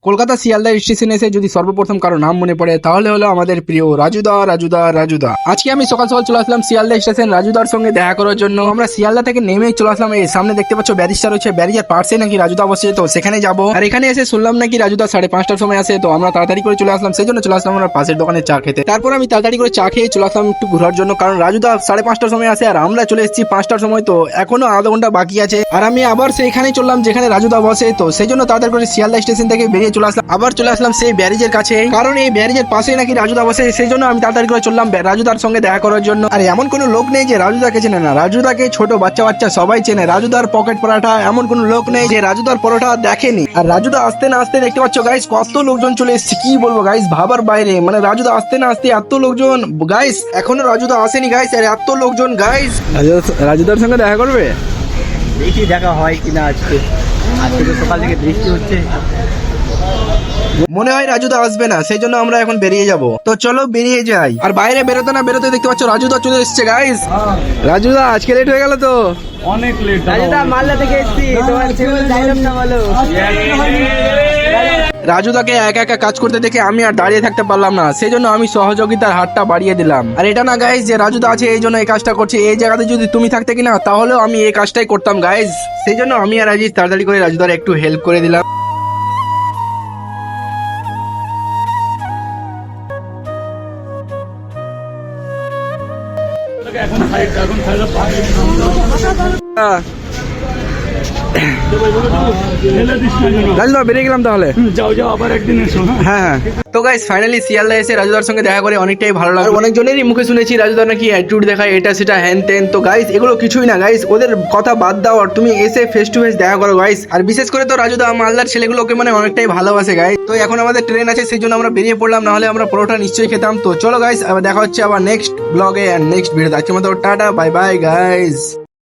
কলকাতা শিয়ালদা স্টেশনে এসে যদি সর্বপ্রথম কারো নাম মনে পড়ে তাহলে হলো আমাদের প্রিয় রাজুদা রাজুদা রাজুদা। আজকে আমি সকাল সকাল চলে আসলাম শিয়ালদা স্টেশন রাজুদার সঙ্গে দেখা করার জন্য। আমরা শিয়ালদা থেকে নেমেই চলে আসলাম, এই সামনে দেখতে পাচ্ছ ব্যারিস্টার রয়েছে, ব্যারিজের পাশে নাকি রাজুদা বসে, তো সেখানে যাবো। আর এখানে এসে শুনলাম নাকি রাজুদা 5:30টার সময় আসে, তো আমরা তাড়াতাড়ি করে চলে আসলাম। সেই জন্য চলে আসলাম আমরা পাশের দোকানে চা খেতে। তারপর আমি তাড়াতাড়ি করে চা খেয়ে চলে আসলাম একটু ঘোরার জন্য, কারণ রাজুদা 5:30টার সময় আসে আর আমরা চলে এসেছি 5টার সময়, তো এখনো আধা ঘন্টা বাকি আছে। আর আমি আবার সেইখানেই চললাম যেখানে রাজুদা বসে, তো সেই জন্য তাড়াতাড়ি করে শিয়ালদা স্টেশন থেকে বেরিয়ে চলে আসলাম। আবার চলে আসলাম সেই ব্যারিজের কাছে, কারণ এই ব্যারিজের পাশে নাকি রাজুদা বসে, সেই জন্য আমি তাড়াতাড়ি করে চললাম রাজুদার সঙ্গে দেখা করার জন্য। আর এমন কোনো লোক নেই যে রাজুদাকে চেনে না, রাজুদাকে ছোট বাচ্চা বাচ্চা সবাই চেনে। রাজুদার পকেট পরোটা, এমন কোনো লোক নেই যে রাজুদার পরোটা দেখেনি। আর রাজুদা আসতে না আসতে দেখতে পাচ্ছ গাইস কত লোকজন চলে এসেছে, কি বলবো গাইস, ভাবার বাইরে। মানে রাজুদা আসতে না আসতে এত লোকজন গাইস, এখনো রাজুদা আসেনি গাইস, আর এত লোকজন গাইস। রাজুদার সঙ্গে দেখা করবে, দেখি দেখা হয় কিনা। আজকে তো সকাল থেকে বৃষ্টি হচ্ছে, মনে হয় রাজুদা আসবে না, সেই জন্য আমরা এখন বেরিয়ে যাব। তো চলো বেরিয়ে যাই। আর বাইরে বেরোতে না বেরোতে দেখতে পাচ্ছ রাজুদা চলে এসেছে গাইস। রাজুদা আজকে লেট হয়ে গেল তো, অনেক লেট। রাজুদা মালদা থেকে এসেছি, তোমার ছেলে ডায়লগটা বলো। রাজুদাকে একা একা কাজ করতে দেখে আমি আর দাঁড়িয়ে থাকতে পারলাম না, সেই জন্য আমি সহযোগিতার হাতটা বাড়িয়ে দিলাম। আর এটা না গাইস যে রাজুদা আছে এই জন্য এই কাজটা করছে, এই জায়গাতে যদি তুমি থাকতে কিনা তাহলেও আমি এই কাজটাই করতাম গাইস। সেই জন্য আমি আর রাজীব তাড়াতাড়ি করে রাজুদার একটু হেল্প করে দিলাম। রাজুদা বেরিয়ে গেলাম তাহলে, যাও যাও, আবার একদিন এসো। হ্যাঁ। তো গাইস ফাইনালি শিয়ালদা এসে রাজুদার সঙ্গে দেখা করে অনেকটাই ভালো লাগলো। অনেকজনেরই মুখে শুনেছি রাজুদা নাকি অ্যাটিটিউড দেখায়, এটা সেটা হ্যান তেন। তো গাইস এগুলো কিছুই না গাইস, ওদের কথা বাদ দাও আর তুমি এসে ফেস টু ফেস দেখা করো গাইস। আর বিশেষ করে তো রাজুদা মালদার ছেলেগুলোকে মানে অনেকটাই ভালোবাসে গাইস। তো এখন আমাদের ট্রেন আছে, সেই জন্য আমরা বেরিয়ে পড়লাম, নাহলে আমরা পরোটা নিশ্চয়ই খেতাম। তো চলো গাইস আবার দেখা হচ্ছে আবার নেক্সট ব্লগে আর নেক্সট ভিডিওতে। আজকের মতো টাটা, বাই বাই গাইস।